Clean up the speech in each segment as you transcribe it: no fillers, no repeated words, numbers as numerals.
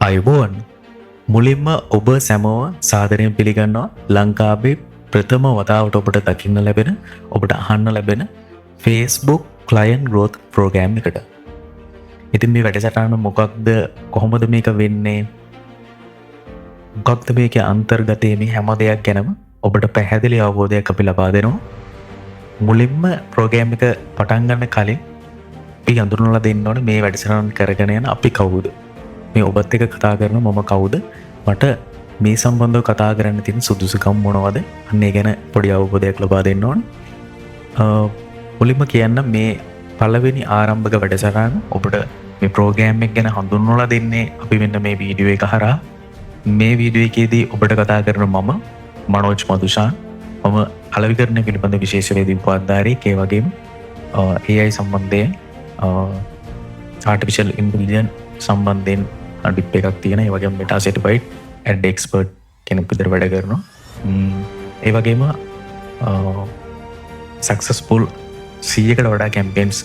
අයිබෝන් මුලින්ම ඔබ සැමෝව සාදරයෙන් පිළිගන්නවා ලංකාවේ ප්‍රථම වතාවට ඔබට දකින්න ලැබෙන ඔබට අහන්න ලැබෙන ෆේස්බුක් ක්ලයන් ග්‍රෝත් ප්‍රෝගෑම් එකට. ඉතින් මේ වැඩසටහන මොකක්ද, කොහොමද මේක වෙන්නේ, මොකක්ද මේක අන්තර්ගතයේ මේ හැම දෙයක් ගැනම ඔබට පැහැදිලි අවබෝධයක් අපි ලබා දෙනවා. මුලින්ම ප්‍රෝගෑම් එක පටන් ගන්න කලින් අපි හඳුන්වලා දෙන්න ඕනේ මේ වැඩසටහන කරගෙන යන අපි කවුද, මේ ඔබත් එක්ක කතා කරන මම කවුද, මට මේ සම්බන්ධව කතා කරන්න තියෙන සුදුසුකම් මොනවද, අන්න ඒ ගැන පොඩි අවබෝධයක් ලබා දෙන්න ඕන. මුලින්ම කියන්න මේ පළවෙනි ආරම්භක වැඩසටහන ඔබට මේ ප්‍රෝග්‍රෑම් එක ගැන හඳුන්වලා දෙන්නේ අපි මෙන්න මේ වීඩියෝ එක හරහා. මේ වීඩියෝ එකේදී ඔබට කතා කරන මම මනෝජ් මදුෂාන්, මම අලෙවිකරණය පිළිබඳ විශේෂවේදී උපාධාරයෙක්, ඒ වගේම AI සම්බන්ධයෙන් ආර්ටිෆිෂල් ඉන්ටෙලිජන්ස් සම්බන්ධයෙන් ඩිප් එකක් තියෙන, ඒ වගේම මෙටා සර්ටිෆයිඩ් ඇඩ් එක්ස්පර්ට් කෙනෙක් විදිහට වැඩ කරනවා. ඒ වගේම සක්සස්ෆුල් 100කට වඩා කැම්පේන්ස්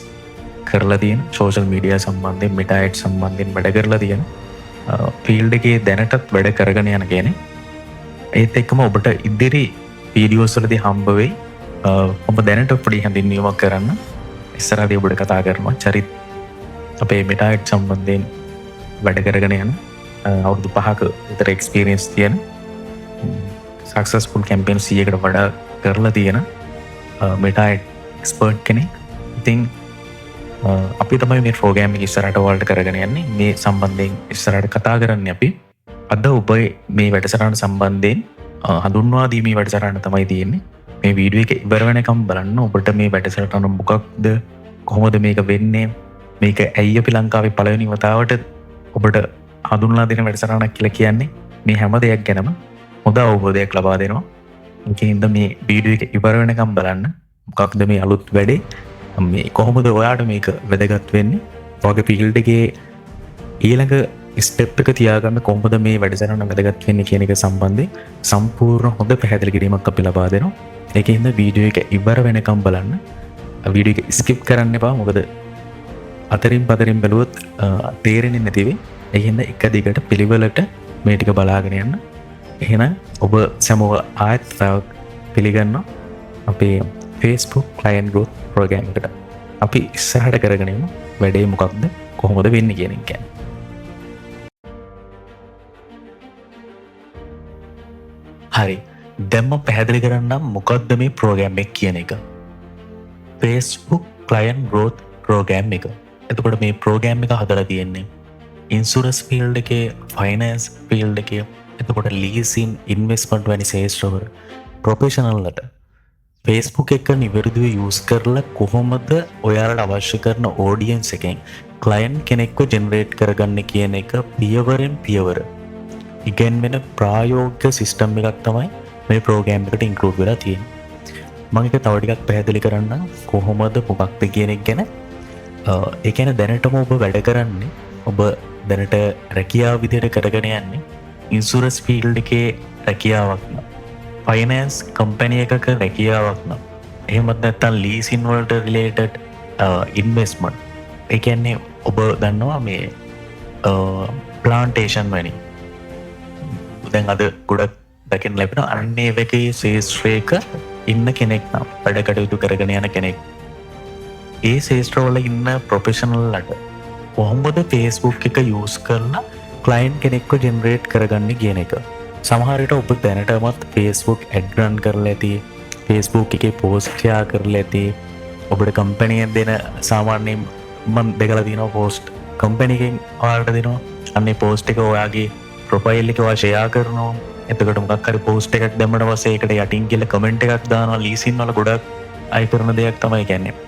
කරලා තියෙන, සෝෂල් මීඩියා සම්බන්ධයෙන් මෙටා ඇඩ් සම්බන්ධයෙන් වැඩ කරලා තියෙන, ෆීල්ඩ් එකේ දැනටත් වැඩ කරගෙන යන කෙනෙක්. ඒත් එක්කම ඔබට ඉදිරි වීඩියෝස් වලදී හම්බ වෙයි ඔබ දැනට පොඩි හැඳින්වීමක් කරන්න ඉස්සරහදී ඔබට කතා කරනවා චරිත් අපේ මෙටා ඇඩ් සම්බන්ධයෙන් වැඩ කරගෙන යන, අවුරුදු 5ක විතර එක්ස්පීරියන්ස් තියෙන, සක්සස්ෆුල් කැම්පේන් 100කට වඩා කරලා තියෙන මෙටා ඇඩ් එක්ස්පර්ට් කෙනෙක්. ඉතින් අපි තමයි මේ ප්‍රෝග්‍රෑම් එක ඉස්සරහට ඔයාලට කරගෙන යන්නේ. මේ සම්බන්ධයෙන් ඉස්සරහට කතා කරන්නේ අපි. අද ඔබ මේ වැඩසටහන සම්බන්ධයෙන් හඳුන්වා දීමේ වැඩසටහන තමයි තියෙන්නේ. මේ වීඩියෝ එක ඉවර වෙනකම් බලන්න. ඔබට මේ වැඩසටහන මොකක්ද, කොහොමද මේක වෙන්නේ, මේක ඇයි අපි ලංකාවේ පළවෙනි වතාවට ඔබට හඳුන්ලා දෙන වැඩසටහනක් කියලා කියන්නේ, මේ හැම දෙයක් ගැනම හොඳ අවබෝධයක් ලබා දෙනවා. ඒකින්ද මේ වීඩියෝ එක ඉවර වෙනකම් බලන්න. මොකක්ද මේ අලුත් වැඩේ, මේ කොහොමද ඔයාට මේක වැදගත් වෙන්නේ, ඔයාගේ ෆීල්ඩ් එකේ ඊළඟ ස්ටෙප් එක තියාගන්න කොහොමද මේ වැඩසටහන වැදගත් වෙන්නේ කියන එක සම්බන්ධයෙන් සම්පූර්ණ හොඳ පැහැදිලි කිරීමක් අපි ලබා දෙනවා. ඒකින්ද වීඩියෝ එක ඉවර වෙනකම් බලන්න. වීඩියෝ එක ස්කිප් කරන්න එපා, මොකද අතරින් පතරින් බැලුවොත් තේරෙන්නේ නැති වෙයි. ඒකින්ද එක දිගට පිළිවෙලට මේ ටික බලාගෙන යන්න. එහෙනම් ඔබ සමෝව ආයත් පිළිගන්නවා අපේ Facebook Client Growth Program එකට. අපි ඉස්සරහට කරගෙන යමු. වැඩේ මොකක්ද, කොහොමද වෙන්නේ කියන එක. හරි, දැන් මම පැහැදිලි කරන්නම් මොකක්ද මේ ප්‍රෝග්‍රෑම් එක කියන එක. Facebook Client Growth Program එක. එතකොට මේ ප්‍රෝග්‍රෑම් එක හදලා තියෙන්නේ ඉන්ෂුරන්ස් ෆීල්ඩ් එකේ, ෆයිනෑන්ස් ෆීල්ඩ් එකේ, එතකොට ලීසින්, ඉන්වෙස්ට්මන්ට් වැනි ශේෂ්ත්‍රවල ප්‍රොෆෙෂනල්ලට Facebook එක නිවැරදිව යූස් කරලා කොහොමද ඔයාලට අවශ්‍ය කරන ඔඩියන්ස් එකෙන් ක්ලයන්ට් කෙනෙක්ව ජෙනරේට් කරගන්න කියන එක පියවරෙන් පියවර ඉගෙනගෙන ප්‍රායෝගික සිස්ටම් එකක් තමයි මේ ප්‍රෝග්‍රෑම් එකට ඉන්ක්ලූඩ් වෙලා තියෙන්නේ. මම ඒක තව ටිකක් පැහැදිලි කරන්නම් කොහොමද මොකක්ද කියන එක ගැන. ඒ කියන්නේ දැනටම ඔබ වැඩ කරන්නේ, ඔබ දැනට රැකියාව විදිහට කරගෙන යන්නේ ඉන්ෂුරන්ස් ෆීල්ඩ් එකේ රැකියාවක් නම්, ෆයිනෑන්ස් කම්පැනි එකක රැකියාවක් නම්, එහෙමත් නැත්නම් ලීසින් වලට රිලේටඩ් ඉන්වෙස්ට්මන්ට්. ඒ කියන්නේ ඔබ දන්නවා මේ ප්ලාන්ටේෂන් වැනි දැන් අද ගොඩක් දකින්න ලැබෙන අන්නේ වගේ ශේෂ්ත්‍රයක ඉන්න කෙනෙක් නම්, වැඩ කටයුතු කරගෙන යන කෙනෙක්, ඒ ශේෂ්ත්‍රවල ඉන්න ප්‍රොෆෙෂනල්ලට කොහොමද Facebook එක යූස් කරලා ක්ලයන්ට් කෙනෙක්ව ජෙනරේට් කරගන්න කියන එක. සමහර විට ඔබ දැනටමත් Facebook ඇඩ් රන් කරලා ඇති, Facebook එකේ පෝස්ට් ෂෙයා කරලා ඇති, ඔබට කම්පැනියෙන් දෙන සාමාන්‍යයෙන් මම දැකලා තියෙනවා පෝස්ට් කම්පැනි එකෙන් ඔයාලට දෙනවා. අන්නේ පෝස්ට් එක ඔයාගේ ප්‍රොෆයිල් එකේ ඔයා ෂෙයා කරනවා. එතකොට මොකක් හරි පෝස්ට් එකක් දැම්මම පස්සේ ඒකට යටින් කියලා කමෙන්ට් එකක් දානවා. ලීසින් වල ගොඩක් අය කරන දෙයක් තමයි කියන්නේ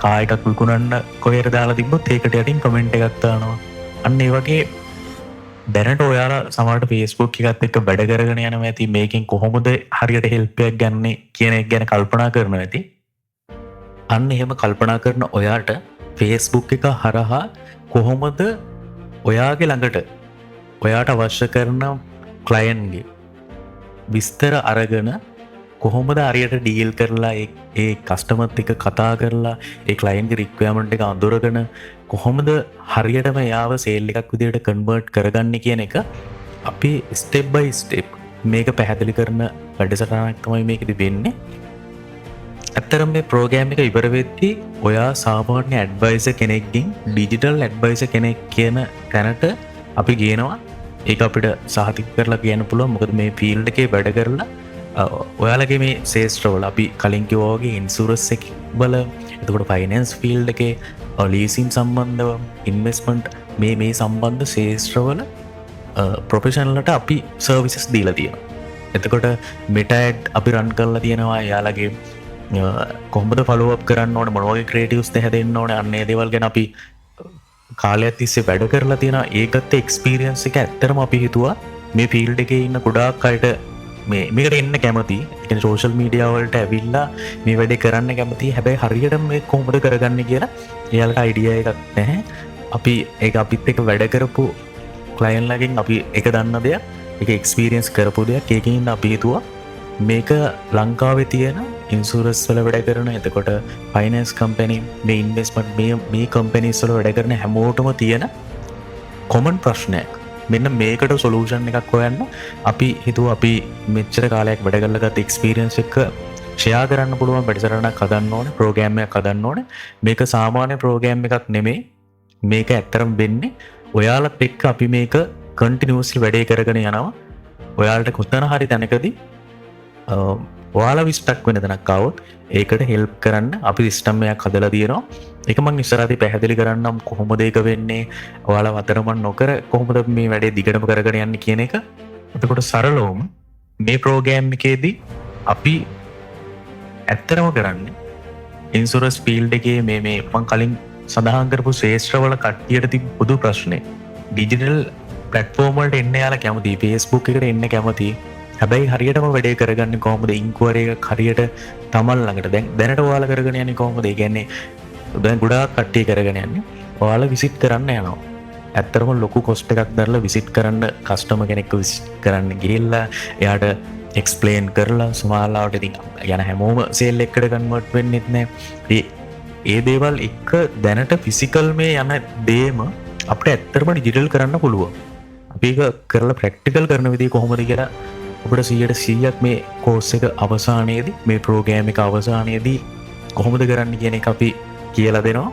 කා එකක් විකුණන්න කොහෙට දාලා තිබ්බොත් ඒකට යටින් කමෙන්ට් එකක් දානවා. අන්න ඒ වගේ දැනට ඔයාලා සමහරට Facebook එකත් එක්ක වැඩ කරගෙන යනවා ඇති, මේකෙන් කොහොමද හරියට හෙල්ප් එකක් ගන්න කියන එක ගැන කල්පනා කරනවා ඇති. අන්න එහෙම කල්පනා කරන ඔයාට Facebook එක හරහා කොහොමද ඔයාගේ ළඟට ඔයාට අවශ්‍ය කරන ක්ලයන්ට්ගේ විස්තර අරගෙන කොහොමද හරියට ඩීල් කරලා ඒ කස්ටමර්ත් එක්ක කතා කරලා ඒ ක්ලයන්ට්ගේ රික්වයර්මන්ට් එක අඳුරගෙන කොහොමද හරියටම යාව සේල් එකක් විදිහට කන්වර්ට් කරගන්න කියන එක අපි ස්ටෙප් බයි ස්ටෙප් මේක පැහැදිලි කරන වැඩසටහනක් තමයි මේකෙදි වෙන්නේ. ඇත්තරම මේ ප්‍රෝග්‍රෑම් එක ඉවර වෙද්දී ඔයා සාමාන්‍ය ඇඩ්වයිසර් කෙනෙක්ගෙන් ඩිජිටල් ඇඩ්වයිසර් කෙනෙක් කියන තැනට අපි ගේනවා. ඒක අපිට සහතික කරලා කියන්න පුළුවන්. මොකද මේ ෆීල්ඩ් එකේ වැඩ කරලා ඔයාලගේ මේ ශේෂ්ත්‍රවල අපි කලින් කිව්වා වගේ ඉන්ෂුරන්ස් එක වල, එතකොට ෆයිනෑන්ස් ෆීල්ඩ් එකේ ලීසින් සම්බන්ධව, ඉන්වෙස්ට්මන්ට් මේ සම්බන්ධ ශේෂ්ත්‍රවල ප්‍රොෆෙෂනල්ලට අපි සර්විසස් දීලා තියෙනවා. එතකොට මෙටා ඇඩ් අපි රන් කරලා තියෙනවා. එයාලගේ කොහොමද ෆලෝ අප් කරන්න ඕනේ, මොන වගේ ක්‍රියේටිව්ස් හැදෙන්න ඕනේ, අන්න ඒ දේවල් ගැන අපි කාලයක් තිස්සේ වැඩ කරලා තියෙනවා. ඒකත් එක්ස්පීරියන්ස් එක ඇත්තටම අපි හිතුවා මේ ෆීල්ඩ් එකේ ඉන්න ගොඩාක් අයට මේකට එන්න කැමති. ඒ කියන්නේ සෝෂල් මීඩියා වලට ඇවිල්ලා මේ වැඩේ කරන්න කැමති. හැබැයි හරියට මේ කොහොමද කරගන්නේ කියලා එයාලට අයිඩියා එකක් නැහැ. අපි ඒක අපිත් එක්ක වැඩ කරපු ක්ලයන්ට්ලාගෙන් අපි ඒක දන්න දෙයක්, ඒක එක්ස්පීරියන්ස් කරපු දෙයක්. ඒකින් අපි හිතුවා මේක ලංකාවේ තියෙන ඉන්ෂුරන්ස් වල වැඩ කරන, එතකොට ෆයිනෑන්ස් කම්පැනි, මේ ඉන්වෙස්ට්මන්ට් මේ කම්පැනිස් වල වැඩ කරන හැමෝටම තියෙන කොමන් ප්‍රශ්නයක්. මෙන්න මේකට සොලියුෂන් එකක් හොයන්න අපි හිතුවා අපි මෙච්චර කාලයක් වැඩ කරලා ගත්ත එක්ස්පීරියන්ස් එක ෂෙයා කරන්න පුළුවන් වැඩසටහනක් හදන්න ඕනේ, ප්‍රෝග්‍රෑම් එකක් හදන්න ඕනේ. මේක සාමාන්‍ය ප්‍රෝග්‍රෑම් එකක් නෙමෙයි. මේක ඇත්තරම වෙන්නේ ඔයාලත් එක්ක අපි මේක කන්ටිනියුස්ලි වැඩේ කරගෙන යනවා. ඔයාලට කොතන හරි තැනකදී ඔයාලා විස්ටක් වෙන තැනක් આવොත් ඒකට හෙල්ප් කරන්න අපි සිස්ටම් එකක් හදලා තියෙනවා. ඒක මම ඉස්සරහදී පැහැදිලි කරන්නම් කොහොමද ඒක වෙන්නේ, ඔයාලා වතරමන් නොකර කොහොමද මේ වැඩේ දිගටම කරගෙන යන්නේ කියන එක. එතකොට සරලවම මේ ප්‍රෝග්‍රෑම් එකේදී අපි ඇත්තටම කරන්නේ ඉන්ෂුරන්ස් ෆීල්ඩ් එකේ මේ මම කලින් සඳහන් කරපු ශ්‍රේෂ්ඨවල කට්ටියට තිබු පොදු ප්‍රශ්නේ, ඩිජිටල් ප්ලැට්ෆෝම් වලට එන්න යාලා කැමති, Facebook එකට එන්න කැමති. හැබැයි හරියටම වැඩේ කරගන්නේ කොහොමද? ඉන්කුවරි එකක් හරියට තමන් ළඟට දැනට ඔයාලා කරගෙන යන්නේ කොහොමද? ඒ කියන්නේ දැන් ගොඩාක් කට්ටිය කරගෙන යන්නේ ඔයාලා විසිට් කරන්න යනවා. ඇත්තටම ලොකු කොස්ට් එකක් දරලා විසිට් කරන්න, කස්ටමර් කෙනෙක්ව විසිට් කරන්න ගිහිල්ලා එයාට එක්ස්ප්ලেইন කරලා සමාලාවට ඉතින් යන හැමෝම සේල් එකකට කන්වර්ට් වෙන්නෙත් නැහැ. ඒ දේවල් එක දැනට ෆිසිකල් මේ යන දේම අපිට ඇත්තටම ඩිජිටල් කරන්න පුළුවන්. අපි ඒක කරලා ප්‍රැක්ටිකල් කරන විදිහ කොහොමද කියලා ඔබට 100% මේ කෝස් එක අවසානයේදී, මේ ප්‍රෝග්‍රෑම් එක අවසානයේදී කොහොමද කරන්න කියන එක අපි කියලා දෙනවා.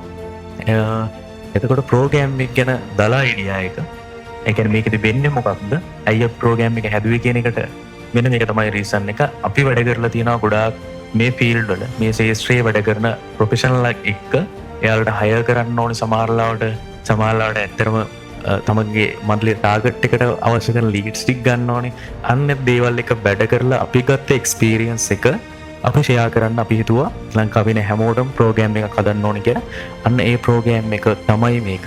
එතකොට ප්‍රෝග්‍රෑම් එක ගැන දලා අයිඩියා එක, ඒ කියන්නේ මේකෙදි වෙන්නේ මොකක්ද, අයිය ප්‍රෝග්‍රෑම් එක හැදුවේ කියන එකට මෙන්න මේක තමයි රීසන් එක. අපි වැඩ කරලා තියෙනවා ගොඩාක් මේ ෆීල්ඩ් වල, මේ ශාස්ත්‍රයේ වැඩ කරන ප්‍රොෆෙෂනල් එක්ක එයාලට හයර් කරන්න ඕනේ. සමහරවිට ඇත්තටම තමන්ගේ මන්ත්ලි ටාගට් එකට අවශ්‍ය කරන ලීඩ්ස් ටික ගන්න ඕනේ. අන්න දේවල් එක වැඩ කරලා අපි ගත්ත එක්ස්පීරියන්ස් එක අපි ෂෙයා කරන්න අපි හිතුවා ලංකාවේ ඉන්න හැමෝටම ප්‍රෝග්‍රෑම් එකක් හදන්න ඕනේ කියලා. අන්න ඒ ප්‍රෝග්‍රෑම් එක තමයි මේක.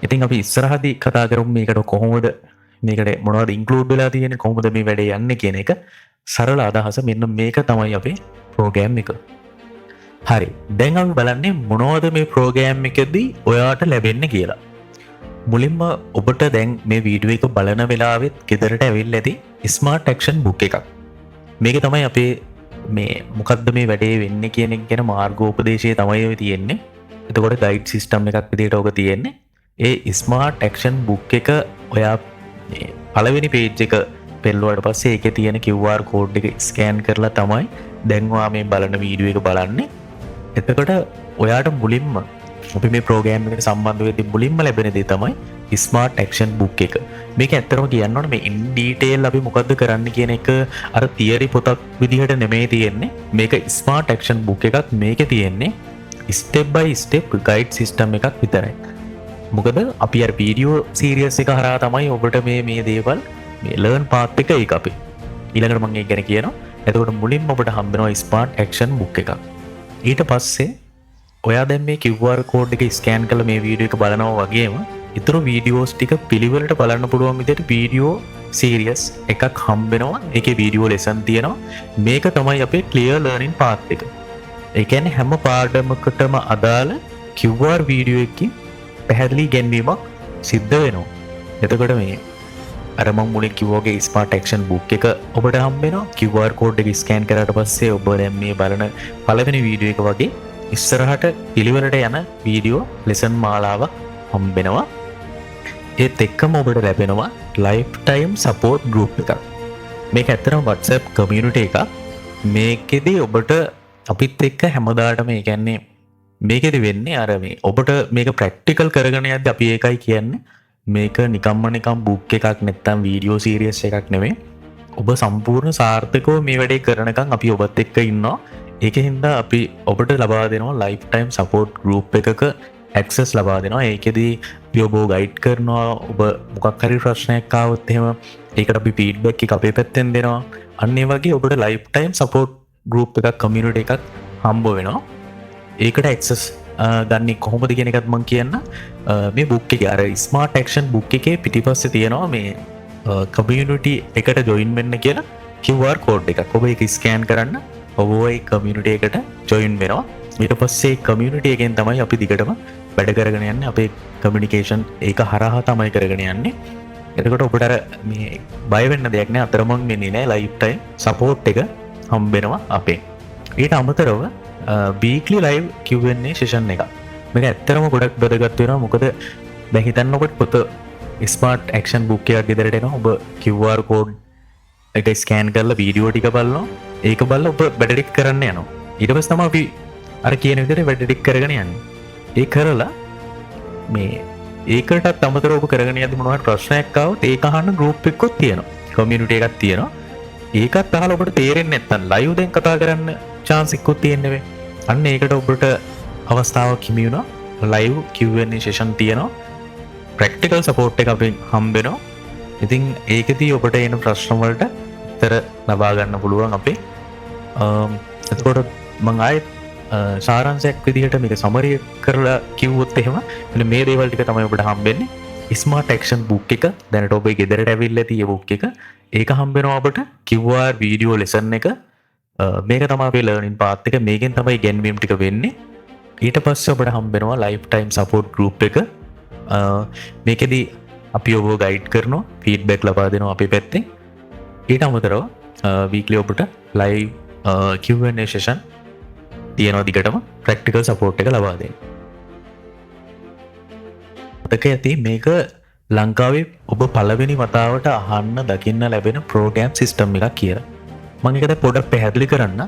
ඉතින් අපි ඉස්සරහදී කතා කරමු මේකට කොහොමද, මේකට මොනවද ඉන්ක්ලූඩ් වෙලා තියෙන්නේ, කොහොමද මේ වැඩේ යන්නේ කියන එක. සරල අදහස මෙන්න මේක තමයි අපේ ප්‍රෝග්‍රෑම් එක. හරි, දැන් අපි බලන්නේ මොනවද මේ ප්‍රෝග්‍රෑම් එකේදී ඔයාට ලැබෙන්නේ කියලා. මුලින්ම ඔබට දැන් මේ වීඩියෝ එක බලන වෙලාවෙත් ගෙදරට ඇවිල්ලා ඇති ස්මාර්ට් ඇක්ෂන් බුක් එකක්. මේක තමයි අපේ මේ මොකද්ද මේ වැඩේ වෙන්නේ කියන එක ගැන මාර්ගෝපදේශය තමයි ඔය තියෙන්නේ. එතකොට ගයිඩ් සිස්ටම් එකක් විදිහට ඔක තියෙන්නේ. ඒ ස්මාර්ට් ඇක්ෂන් බුක් එක ඔයා පළවෙනි පේජ් එක පෙළුවාට පස්සේ ඒකේ තියෙන QR කෝඩ් එක ස්කෑන් කරලා තමයි දැන් ඔයා මේ බලන වීඩියෝ එක බලන්නේ. එතකොට ඔයාට මුලින්ම අපි මේ ප්‍රෝග්‍රෑම් එකට සම්බන්ධ වෙද්දී මුලින්ම ලැබෙන දේ තමයි ස්මාර්ට් ඇක්ෂන් බුක් එක. මේක ඇත්තටම කියන්න ඕනේ මේ ඉන් ඩීටේල් අපි මොකද්ද කරන්න කියන එක අර තියරි පොතක් විදිහට නෙමෙයි තියෙන්නේ. මේක ස්මාර්ට් ඇක්ෂන් බුක් එකක්. මේකේ තියෙන්නේ ස්ටෙප් බයි ස්ටෙප් ගයිඩ් සිස්ටම් එකක් විතරයි. මොකද අපි අර වීඩියෝ සීරීස් එක හරහා තමයි ඔබට මේ දේවල් මේ ලර්න් පාත් එක ඒක අපි ඊළඟට මම ඒක ගැන කියනවා. එතකොට මුලින්ම ඔබට හම්බ වෙනවා ස්මාර්ට් ඇක්ෂන් බුක් එකක්. ඊට පස්සේ ඔයා දැන් මේ QR කෝඩ් එක ස්කෑන් කරලා මේ වීඩියෝ එක බලනවා වගේම ඊතර වීඩියෝස් ටික පිළිවෙලට බලන්න පුළුවන් විදිහට වීඩියෝ සීරීස් එකක් හම්බ වෙනවා. ඒකේ වීඩියෝ ලෙසන් තියෙනවා. මේක තමයි අපේ ක්ලියර් ලර්නින් පාත් එක. ඒ කියන්නේ හැම පාඩමකටම අදාළ QR වීඩියෝ එකකින් පැහැදිලි ඉගැන්වීමක් සිද්ධ වෙනවා. එතකොට මේ අර මම මුලින් කිව්වාගේ ස්මාර්ට් ඇක්ෂන් බුක් එක ඔබට හම්බ වෙනවා. QR කෝඩ් එක ස්කෑන් කරාට පස්සේ ඔබ දැන් මේ බලන පළවෙනි වීඩියෝ එක වගේ ඉස්සරහට පිළිවෙලට යන වීඩියෝ ලෙසන් මාලාවක් හම්බෙනවා. ඒත් එක්කම ඔබට ලැබෙනවා ලයිෆ් ටයිම් සපෝට් ගෲප් එකක්. මේක ඇත්තටම WhatsApp කමියුනිටි එකක්. මේකෙදි ඔබට අපිත් එක්ක හැමදාටම ඒ කියන්නේ මේකෙදි වෙන්නේ අර මේ ඔබට මේක ප්‍රැක්ටිකල් කරගෙන යද්දි අපි ඒකයි කියන්නේ මේක නිකම් බුක් එකක් නැත්තම් වීඩියෝ සීරීස් එකක් නෙමෙයි. ඔබ සම්පූර්ණ සාර්ථකව මේ වැඩේ කරනකම් අපි ඔබත් එක්ක ඉන්නවා. ඒකෙන්ද අපි ඔබට ලබා දෙනවා ලයිෆ් ටයිම් සපෝට් ගෲප් එකක ඇක්සස් ලබා දෙනවා. ඒකෙදී අපි ඔබව ගයිඩ් කරනවා. ඔබ මොකක් හරි ප්‍රශ්නයක් ආවොත් එහෙම ඒකට අපි ෆීඩ්බැක් එක අපේ පැත්තෙන් දෙනවා. අන්න ඒ වගේ ඔබට ලයිෆ් ටයිම් සපෝට් ගෲප් එකක් කමියුනිටි එකක් හම්බ වෙනවා. ඒකට ඇක්සස් ගන්නේ කොහොමද කියන එකත් මම කියන්න. මේ බුක් එකේ අර ස්මාර්ට් ඇක්ෂන් බුක් එකේ පිටිපස්සේ තියෙනවා මේ කමියුනිටි එකට ජොයින් වෙන්න කියලා QR කෝඩ් එකක්. ඔබ ඒක ස්කෑන් කරන්න ඔබ ඒ කමියුනිටි එකට ජොයින් වෙනවා. ඊට පස්සේ කමියුනිටි එකෙන් තමයි අපි දිගටම වැඩ කරගෙන යන්නේ. අපේ කමියුනිකේෂන් ඒක හරහා තමයි කරගෙන යන්නේ. එතකොට ඔබට අර මේ බය වෙන්න දෙයක් නෑ. අතරමං වෙන්නේ නෑ. ලයිෆ් ටයිම් සපෝට් එක හම්බෙනවා අපේ. ඊට අමතරව වීක්ලි ලයිව් Q&A සෙෂන් එක. මේක ඇත්තටම ගොඩක් වැදගත් වෙනවා. මොකද දැන් හිතන්න ඔබට පොත ස්මාර්ට් ඇක්ෂන් බුක් එකක් ගෙදරට එනවා. ඔබ QR කෝඩ් එක ස්කෑන් කරලා වීඩියෝ ටික බලනවා. ඒක බලලා ඔබ වැඩ ටික කරන්න යනවා. ඊට පස්සේ තමයි අපි අර කියන විදිහට වැඩ ටික කරගෙන යන්නේ. ඒ කරලා මේ ඒකටත් අමතරව ඔබ කරගෙන යද්දි මොනවා හරි ප්‍රශ්නයක් ආවොත් ඒක අහන්න ගෲප් එකකුත් තියෙනවා. කමියුනිටි එකක් තියෙනවා. ඒකත් අහලා ඔබට තේරෙන්නේ නැත්නම් ලයිව් දැන් කතා කරන්න chance එකකුත් තියෙන්නේ. අන්න ඒකට ඔබට අවස්ථාවක් හිමි වෙනවා. ලයිව් Q&A සෙෂන් තියෙනවා. ප්‍රැක්ටිකල් සපෝට් එක අපෙන් හම්බ වෙනවා. ඉතින් ඒකදී ඔබට එන ප්‍රශ්න වලට උත්තර ලබා ගන්න පුළුවන් අපේ. එතකොට මම ආයෙත් සාරාංශයක් විදිහට මේක සමරි කරලා කිව්වොත් එහෙම මෙන්න මේ දේවල් ටික තමයි ඔබට හම්බෙන්නේ. ස්මාර්ට් ඇක්ෂන් බුක් එක දැනට ඔබේ ගෙදරට ඇවිල්ලා තියෙන බුක් එක. ඒක හම්බ වෙනවා ඔබට QR වීඩියෝ ලෙසන් එක. මේක තමයි අපේ ලර්නින් පාත් එක. මේකෙන් තමයි ඉගෙනීම් ටික වෙන්නේ. ඊට පස්සේ ඔබට හම්බ වෙනවා ලයිෆ් ටයිම් සපෝට් ගෲප් එක. මේකෙදි අපි ඔබව ගයිඩ් කරනවා, ෆීඩ්බැක් ලබා දෙනවා අපේ පැත්තෙන්. ඊට අමතරව වීක්ලි ඔබට ලයිව් Q&A සෙෂන් තියෙනවා. දිගටම ප්‍රැක්ටිකල් සපෝට් එක ලබා දෙන්න. මතක ඇති මේක ලංකාවේ ඔබ පළවෙනි වතාවට අහන්න දකින්න ලැබෙන ප්‍රෝග්‍රෑම් සිස්ටම් එකක් කියලා. මම ඒකද පොඩ්ඩක් පැහැදිලි කරන්න.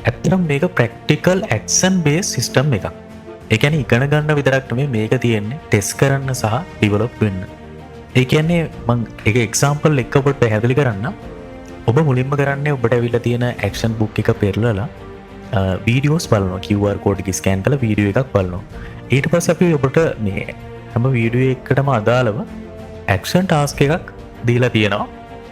ඇත්තටම මේක ප්‍රැක්ටිකල් ඇක්ෂන් බේස් සිස්ටම් එකක්. ඒ කියන්නේ ඉගෙන ගන්න විතරක් නෙමෙයි මේක තියෙන්නේ ටෙස්ට් කරන්න සහ ඩෙවලොප් වෙන්න. ඒ කියන්නේ මම ඒක එක්සැම්පල් එක ඔබට පැහැදිලි කරන්න. ඔබ මුලින්ම කරන්නේ ඔබට ඇවිල්ලා තියෙන ඇක්ෂන් බුක් එක පෙරලලා වීඩියෝස් බලනවා. QR කෝඩ් එක ස්කෑන් කරලා වීඩියෝ එකක් බලනවා. ඊට පස්සේ අපි ඔබට මේ හැම වීඩියෝ එකකටම අදාළව ඇක්ෂන් ටාස්ක් එකක් දීලා තියෙනවා.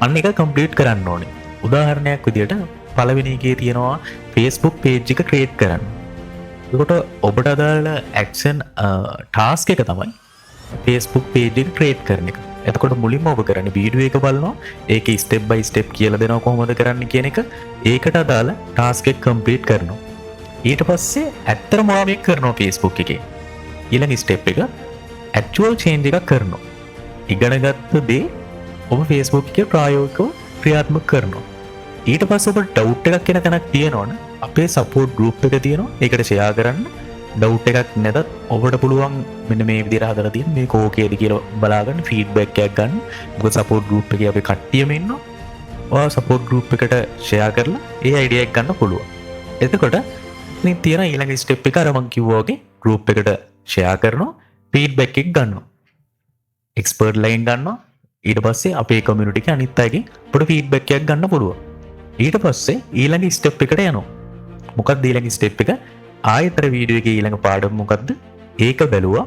අන්න එක කම්ප්ලීට් කරන්න ඕනේ. උදාහරණයක් විදිහට පළවෙනි එකේ තියෙනවා Facebook page එක ක්‍රියේට් කරන්න. එතකොට ඔබට අදාළ ඇක්ෂන් ටාස්ක් එක තමයි Facebook page එක ක්‍රියේට් කරන එක. එතකොට මුලින්ම ඔබ කරන්නේ වීඩියෝ එක බලනවා. ඒකේ ස්ටෙප් බයි ස්ටෙප් කියලා දෙනවා කොහොමද කරන්න කියන එක. ඒකට අදාළ ටාස්ක් එක කම්ප්ලීට් කරනවා. ඊට පස්සේ ඇත්තටම ඔයා මේක කරනවා Facebook එකේ. ඊළඟ ස්ටෙප් එක ඇක්චුවල් චේන්ජ් එකක් කරනවා. ඉගෙනගත්ත දේ ඔබ Facebook එකේ ප්‍රායෝගිකව ක්‍රියාත්මක කරනවා. ඊට පස්සේ ඔබට ඩවුට් එකක් එන තැනක් තියෙනවනේ අපේ සපෝට් ගෲප් එක තියෙනවා. ඒකට ෂෙයා කරන්න. ඩවුට් එකක් නැතත් ඔබට පුළුවන් මෙන්න මේ විදිහට හදලා තියෙන මේක ඕකේද කියලා බලාගන්න ෆීඩ්බැක් එකක් ගන්න. මොකද සපෝට් ගෲප් එකේ අපි කට්ටියම ඉන්නවා. ඔයා සපෝට් ගෲප් එකට ෂෙයා කරලා ඒ අයිඩියා එක ගන්න පුළුවන්. එතකොට ඉතින් තියෙන ඊළඟ ස්ටෙප් එක අර මම කිව්වා වගේ ගෲප් එකට ෂෙයා කරනවා ෆීඩ්බැක් එක ගන්නවා. එක්ස්පර්ට් ලයින් ගන්නවා. ඊට පස්සේ අපේ කමියුනිටි එකේ අනිත් අයගෙන් අපිට ෆීඩ්බැක් එකක් ගන්න පුළුවන්. ඊට පස්සේ ඊළඟ ස්ටෙප් එකට යනවා. මොකක්ද ඊළඟ ස්ටෙප් එක? ආයතර වීඩියෝ එකේ ඊළඟ පාඩම මොකක්ද? ඒක බැලුවා.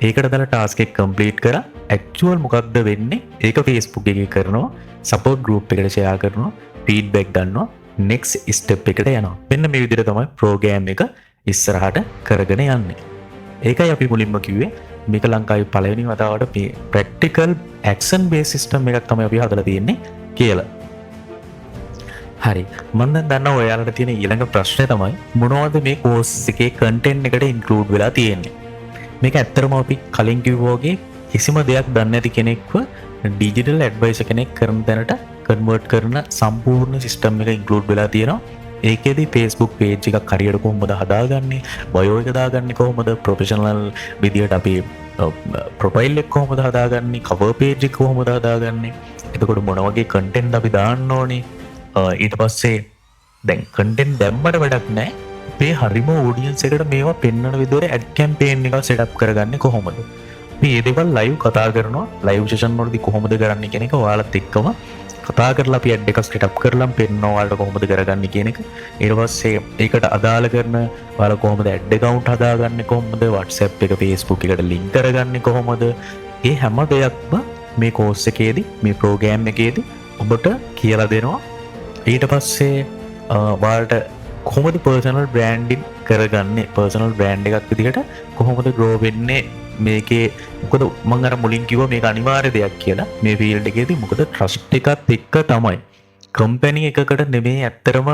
ඒකට දාලා ටාස්ක් එක කම්ප්ලීට් කරා. ඇක්චුවල් මොකක්ද වෙන්නේ? ඒක Facebook එකේ කරනවා. සපෝට් ගෲප් එකට ෂෙයා කරනවා. ෆීඩ්බැක් ගන්නවා. නෙක්ස්ට් ස්ටෙප් එකට යනවා. මෙන්න මේ විදිහට තමයි ප්‍රෝග්‍රෑම් එක ඉස්සරහට කරගෙන යන්නේ. ඒකයි අපි මුලින්ම කිව්වේ මේක ලංකාවේ පළවෙනි වතාවට මේ ප්‍රැක්ටිකල් ඇක්ෂන් බේස් සිස්ටම් එකක් තමයි අපි හදලා තියෙන්නේ කියලා. හරි. මම දැන් දන්නවා ඔයාලට තියෙන ඊළඟ ප්‍රශ්නේ තමයි මොනවද මේ කෝස් එකේ කන්ටෙන්ට් එකට ඉන්ක්ලූඩ් වෙලා තියෙන්නේ. මේක ඇත්තටම අපි කලින් කිව්වා වගේ කිසිම දෙයක් දන්නේ නැති කෙනෙක්ව ඩිජිටල් ඇඩ්වයිසර් කෙනෙක් කරන තැනට කන්වර්ට් කරන සම්පූර්ණ සිස්ටම් එක ඉන්ක්ලූඩ් වෙලා තියෙනවා. ඒකෙදි Facebook page එකක් හරියට කොහොමද හදාගන්නේ, බයෝ එක දාගන්නේ කොහොමද, ප්‍රොෆෙෂනල් විදියට අපි ප්‍රොෆයිල් එක කොහොමද හදාගන්නේ, කවර් පේජ් එක කොහොමද හදාගන්නේ, එතකොට මොන වගේ කන්ටෙන්ට් අපි දාන්න ඕනේ, ඊට පස්සේ දැන් කන්ටෙන්ට් දැම්මට වැඩක් නැහැ. අපේ හරිම ඔඩියන්ස් එකට මේවා පෙන්වන විදිහට ඇඩ් කැම්පේන් එකක් සෙට් අප් කරගන්නේ කොහොමද? අපි මේ දේවල් ලයිව් කතා කරනවා. ලයිව් සෙෂන් වලදී කොහොමද කරන්නේ කියන එක ඔයාලත් එක්කම කතා කරලා අපි ඇඩ් එකක් සෙට් අප් කරලා පෙන්නනවා ඔයාලට කොහොමද කරගන්නේ කියන එක. ඊට පස්සේ ඒකට අදාළ කරන ඔයාලා කොහොමද ඇඩ් account හදාගන්නේ, කොහොමද WhatsApp එක Facebook එකට link කරගන්නේ කොහොමද? මේ හැම දෙයක්ම මේ course එකේදී මේ program එකේදී ඔබට කියලා දෙනවා. ඊට පස්සේ ඔයාලට කොහොමද personal branding කරගන්නේ, personal brand එකක් විදිහට කොහොමද grow වෙන්නේ මේකේ. මොකද මම අර මුලින් කිව්වා මේක අනිවාර්ය දෙයක් කියලා මේ ෆීල්ඩ් එකේදී. මොකද ට්‍රස්ට් එකත් එක්ක තමයි, කම්පැනි එකකට නෙමෙයි. ඇත්තරම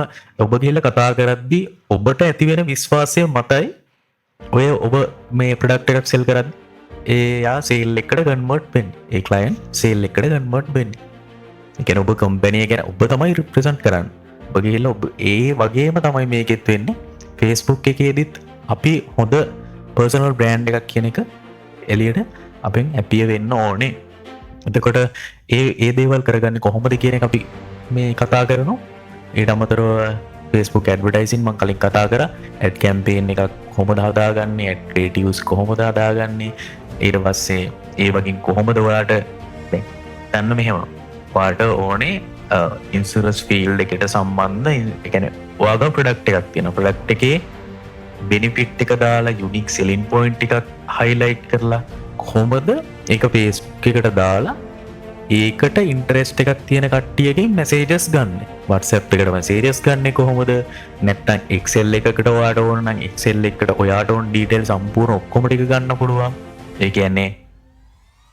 ඔබ ගිහලා කතා කරද්දී ඔබට ඇති වෙන විශ්වාසය මතයි ඔය ඔබ මේ ප්‍රොඩක්ට් එකක් සෙල් කරද්දී එයා සේල් එකට කන්වර්ට් වෙන්නේ, ඒ ක්ලයන්ට් සේල් එකට කන්වර්ට් වෙන්නේ. ඒ කියන්නේ ඔබ කම්පැනි එක ගැන ඔබ තමයි රිප්‍රසන්ට් කරන්නේ. ඔබ ගිහලා ඔබ ඒ වගේම තමයි මේකෙත් වෙන්නේ. Facebook එකේදීත් අපි හොඳ පර්සනල් බ්‍රෑන්ඩ් එකක් කියන එක එලියට අපෙන් හැපිය වෙන්න ඕනේ. එතකොට ඒ දේවල් කරගන්නේ කොහොමද කියන එක අපි මේ කතා කරනවා. ඊට අමතරව Facebook ඇඩ්වර්ටයිසින් මම කලින් කතා කරා. ඇඩ් කැම්පේන් එකක් කොහොමද හදාගන්නේ, ඇඩ් ක්‍රියේටිව්ස් කොහොමද හදාගන්නේ, ඊට පස්සේ ඒ වගේ කොහොමද ඔයාලට දැන් ගන්න මෙහෙම ඔයාලට ඕනේ ඉන්ෂුරන්ස් ෆීල්ඩ් එකට සම්බන්ධ, ඒ කියන්නේ ඔයාගේ ප්‍රොඩක්ට් එකක් තියෙනවා. ප්‍රොඩක්ට් එකේ බෙනිෆිට් එක දාලා යුනික් සෙලින් පොයින්ට් එකක් හයිලයිට් කරලා කොහොමද ඒක Facebook එකට දාලා ඒකට ඉන්ටරෙස්ට් එකක් තියෙන කට්ටියකින් මැසේජස් ගන්න. WhatsApp එකට මැසේජස් ගන්න කොහොමද? නැත්නම් Excel එකකට ඔයාට ඕන නම් Excel එකට ඔයාට ඕන ඩීටේල් සම්පූර්ණ ඔක්කොම ටික ගන්න පුළුවන්. ඒ කියන්නේ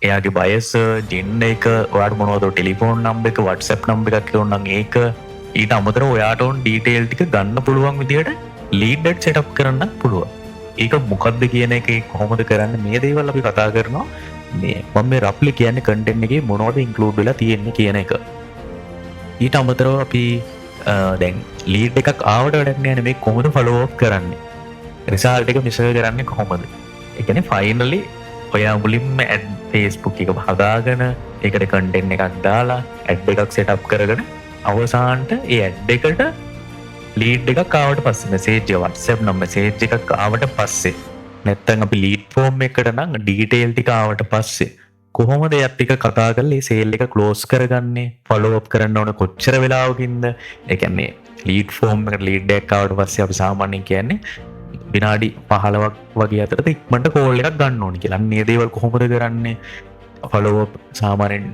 එයාගේ බයස්, ජෙන්ඩර් එක, ඔයාට මොනවද ටෙලිෆෝන් නම්බර් එක, WhatsApp නම්බර් එකක් ඕන නම් ඒක, ඊට අමතරව ඔයාට ඕන ඩීටේල් ටික ගන්න පුළුවන් විදියට ලීඩ් එකක් සෙට් අප් කරන්න පුළුවන්. ඒක මොකක්ද කියන එක, කොහොමද කරන්නේ, මේ දේවල් අපි කතා කරනවා. මේ මම මේ රෆ්ලි කියන්නේ කන්ටෙන්ට් එකේ මොනවද ඉන්ක්ලූඩ් වෙලා තියෙන්නේ කියන එක. ඊට අමතරව අපි දැන් ලීඩ් එකක් ආවට වැඩක් නෑනේ, මේ කොහොමද ෆලෝ අප් කරන්නේ, රිසල්ට් එක මෙෂර් කරන්නේ කොහොමද. ඒ කියන්නේ ෆයිනලි ඔයා මුලින්ම ඇඩ් Facebook එක හදාගෙන ඒකට කන්ටෙන්ට් එකක් දාලා ඇඩ් එකක් සෙට් අප් කරගෙන අවසානට ඒ ඇඩ් එකට ලීඩ් එකක් ආවට පස්සේ මැසේජ් WhatsApp නම් මැසේජ් එකක් ආවට පස්සේ, නැත්තම් අපි ලීඩ් ෆෝම් එකකට නම් ඩීටේල් ටික ආවට පස්සේ කොහොමද ඒ ටික කතා කරලා මේ සේල් එක ක්ලෝස් කරගන්නේ, ෆලෝ අප් කරන්න ඕන කොච්චර වෙලාවකින්ද. ඒ කියන්නේ ලීඩ් ෆෝම් එකට ලීඩ් එකක් ආවට පස්සේ අපි සාමාන්‍යයෙන් කියන්නේ විනාඩි 15ක් වගේ අතරත ඉක්මනට කෝල් එකක් ගන්න ඕනේ කියලා. මේ දේවල් කොහොමද කරන්නේ, ෆලෝ අප් සාමාන්‍යයෙන්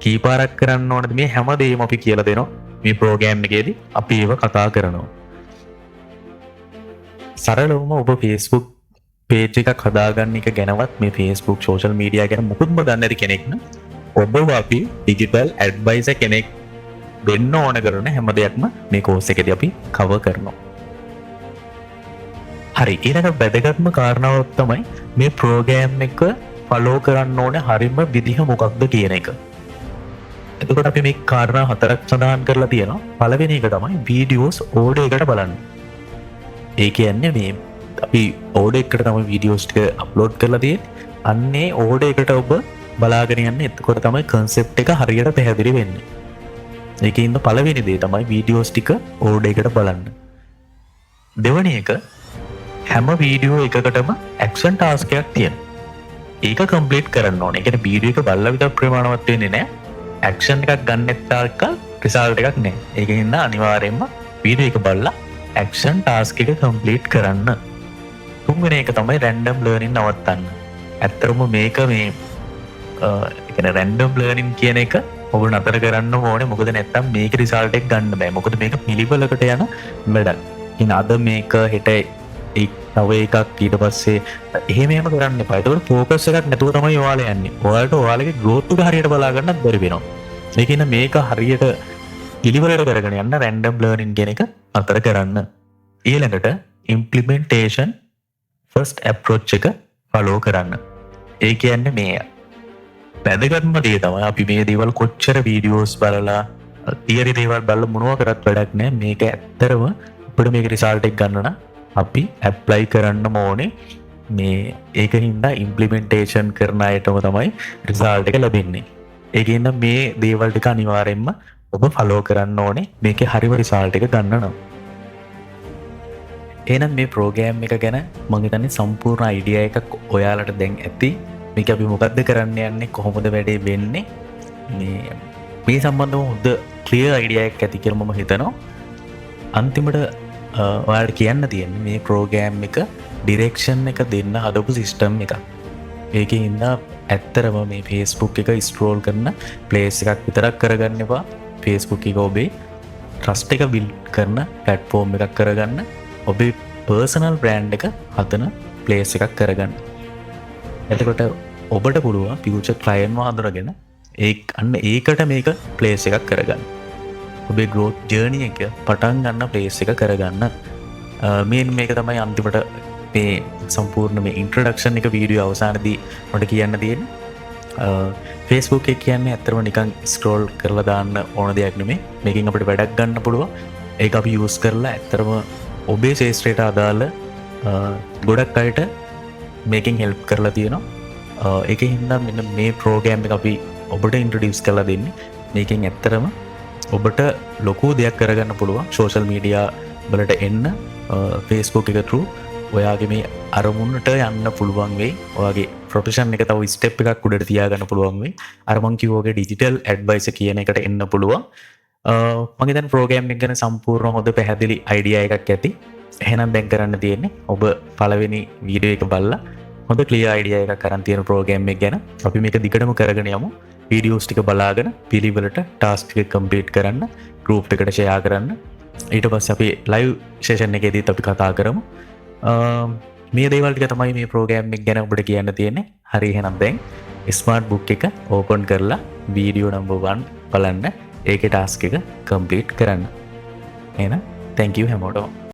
කීපාරක් කරන්න ඕනද, මේ හැම දෙයක්ම අපි කියලා දෙනවා මේ ප්‍රෝග්‍රෑම් එකේදී. අපි ඒව කතා කරනවා. සරලවම ඔබ Facebook page එකක් හදාගන්න එක ගැනවත්, මේ Facebook social media ගැන මුකුත්ම දන්නේ නැති කෙනෙක් නම් ඔබව අපි digital advisor කෙනෙක් වෙන්න ඕන කරන හැම දෙයක්ම මේ course එකේදී අපි cover කරනවා. හරි, ඊළඟ වැදගත්ම කාරණාවක් තමයි මේ ප්‍රෝග්‍රෑම් එක ෆලෝ කරන්න ඕන හරිම විදිහ මොකක්ද කියන එක. එතකොට අපි මේ කාරණා 4ක් සඳහන් කරලා තියෙනවා. පළවෙනි එක තමයි වීඩියෝස් ඕඩර් එකට බලන්න. ඒ කියන්නේ මේ අපි ඕඩර් එකට තමයි වීඩියෝස් ටික අප්ලෝඩ් කරලා තියෙන්නේ. අන්නේ ඕඩර් එකට ඔබ බලාගෙන යන්න. එතකොට තමයි concept එක හරියට පැහැදිලි වෙන්නේ. ඒකේ ඉන්න පළවෙනි දේ තමයි වීඩියෝස් ටික ඕඩර් එකට බලන්න. දෙවෙනි එක, හැම වීඩියෝ එකකටම ඇක්ෂන් ටාස්ක් එකක් තියෙනවා. ඒක කම්ප්ලීට් කරන්න ඕනේ. ඒ කියන්නේ වීඩියෝ එක බලලා විතර ප්‍රමාණවත් වෙන්නේ නැහැ. ඇක්ෂන් එකක් ගන්නෙත් තාක්කල් රිසල්ට් එකක් නැහැ. ඒකින්ද අනිවාර්යයෙන්ම වීඩියෝ එක බලලා ඇක්ෂන් ටාස්ක් එක කම්ප්ලීට් කරන්න. තුන්වෙනි එක තමයි රැන්ඩම් ලර්නින් නවත්තන්න. ඇත්තටම මේක මේ ඒ කියන්නේ රැන්ඩම් ලර්නින් කියන එක ඔබ නතර කරන්න ඕනේ. මොකද නැත්තම් මේක රිසල්ට් එක ගන්න බෑ. මොකද මේක පිළිවෙලකට යන වැඩක්. ඉතින් අද මේක හෙට තව එකක් ඊට පස්සේ එහෙම කරන්න එපා. ඒකට ફોකස් එකක් නැතුව තමයි ඔයාලා යන්නේ. ඔයාලට ඔයාලගේ growth එක හරියට බලා ගන්නත් බැරි වෙනවා. ඒකින මේක හරියට පිළිවෙලට කරගෙන යන්න රැන්ඩම් ලර්නින් කියන එක අතර කරන්න. ඊළඟට implementation first approach එක follow කරන්න. ඒ කියන්නේ මේ වැදගත්ම දේ තමයි අපි මේ දේවල් කොච්චර වීඩියෝස් බලලා තියරි දේවල් බලලා මොනවා කරත් වැඩක් නැහැ. මේක ඇත්තරම අපිට මේක රිසල්ට් එක ගන්න නම් අපි ඇප්ලයි කරන්න ඕනේ මේ ඒක හින්දා ඉම්ප්ලිමෙන්ටේෂන් කරන අයටම තමයි රිසල්ට් එක ලැබෙන්නේ. ඒකින්ද මේ දේවල් ටික අනිවාර්යෙන්ම ඔබ ෆලෝ කරන්න ඕනේ මේකේ හරිම රිසල්ට් එක ගන්න නම්. එහෙනම් මේ ප්‍රෝග්‍රෑම් එක ගැන මම හිතන්නේ සම්පූර්ණ අයිඩියා එකක් ඔයාලට දැන් ඇති. මේක අපි මොකද්ද කරන්න යන්නේ, කොහොමද වැඩේ වෙන්නේ, මේ සම්බන්ධව හොඳ ක්ලියර් අයිඩියා එකක් ඇති කියලා මම හිතනවා. අන්තිමට ඔයාලට කියන්න තියෙන්නේ මේ ප්‍රෝග්‍රෑම් එක ඩිරෙක්ෂන් එක දෙන්න හදපු සිස්ටම් එකක්. ඒකේ හින්දා ඇත්තරම මේ Facebook එක ස්ක්‍රෝල් කරන ප්ලේස් එකක් විතරක් කරගන්න එපා. Facebook එක ඔබේ ට්‍රස්ට් එක බිල්ඩ් කරන ප්ලැට්ෆෝම් එකක් කරගන්න. ඔබේ පර්සනල් බ්‍රෑන්ඩ් එක හදන ප්ලේස් එකක් කරගන්න. එතකොට ඔබට පුළුවන් ෆියුචර් ක්ලයන්ට්ව හඳුනගෙන ඒකට මේක ප්ලේස් එකක් කරගන්න. ඔබේ growth journey එක පටන් ගන්න ප්ලේස් එක කරගන්න. මේක තමයි අන්තිමට මේ සම්පූර්ණ මේ ඉන්ට්‍රොඩක්ෂන් එක වීඩියෝ අවසානයේදී මට කියන්න තියෙන්නේ. Facebook එක කියන්නේ ඇත්තටම නිකන් ස්ක්‍රෝල් කරලා දාන්න ඕන දෙයක් නෙමෙයි. මේකෙන් අපිට වැඩක් ගන්න පුළුවන්. ඒක අපි යූස් කරලා ඇත්තටම ඔබේ ශේෂ්ත්‍රයට අදාළ ගොඩක් අයට මේකෙන් හෙල්ප් කරලා තියෙනවා. ඒකෙන් හින්දා මෙන්න මේ ප්‍රෝග්‍රෑම් එක අපි ඔබට ඉන්ට්‍රොඩියුස් කරලා දෙන්නේ. මේකෙන් ඇත්තටම ඔබට ලොකු දෙයක් කරගන්න පුළුවන්. සෝෂල් මීඩියා වලට එන්න Facebook එක through ඔයාගේ මේ අරමුණට යන්න පුළුවන් වෙයි. ඔයාගේ ප්‍රොෆෙෂන් එක තව ස්ටෙප් එකක් උඩට තියාගන්න පුළුවන් වෙයි. අර මං කිව්වාගේ ඩිජිටල් ඇඩ්වයිසර් කියන එකට එන්න පුළුවන්. මගේ දැන් ප්‍රෝග්‍රෑම් එක ගැන සම්පූර්ණ හොඳ පැහැදිලි අයිඩියා එකක් ඇති. එහෙනම් දැන් කරන්න තියෙන්නේ ඔබ පළවෙනි වීඩියෝ එක බලලා හොඳ ක්ලියර් අයිඩියා එකක් අරන් තියෙන ප්‍රෝග්‍රෑම් එක ගැන අපි මේක දිගටම කරගෙන යමු. වීඩියෝස් ටික බලාගෙන පිළිවෙලට ටාස්ක් ටික කම්ප්ලීට් කරන්න, ගෲප් එකට ෂෙයා කරන්න. ඊට පස්සේ අපි ලයිව් සෙෂන් එකේදීත් අපි කතා කරමු. මේ දේවල් ටික තමයි මේ ප්‍රෝග්‍රෑම් එක ගැන ඔබට කියන්න තියෙන්නේ. හරි, එහෙනම් දැන් ස්මාර්ට් බුක් එක ඕපන් කරලා වීඩියෝ නම්බර් 1 බලන්න. ඒකේ ටාස්ක් එක කම්ප්ලීට් කරන්න. එහෙනම් thank you හැමෝටම.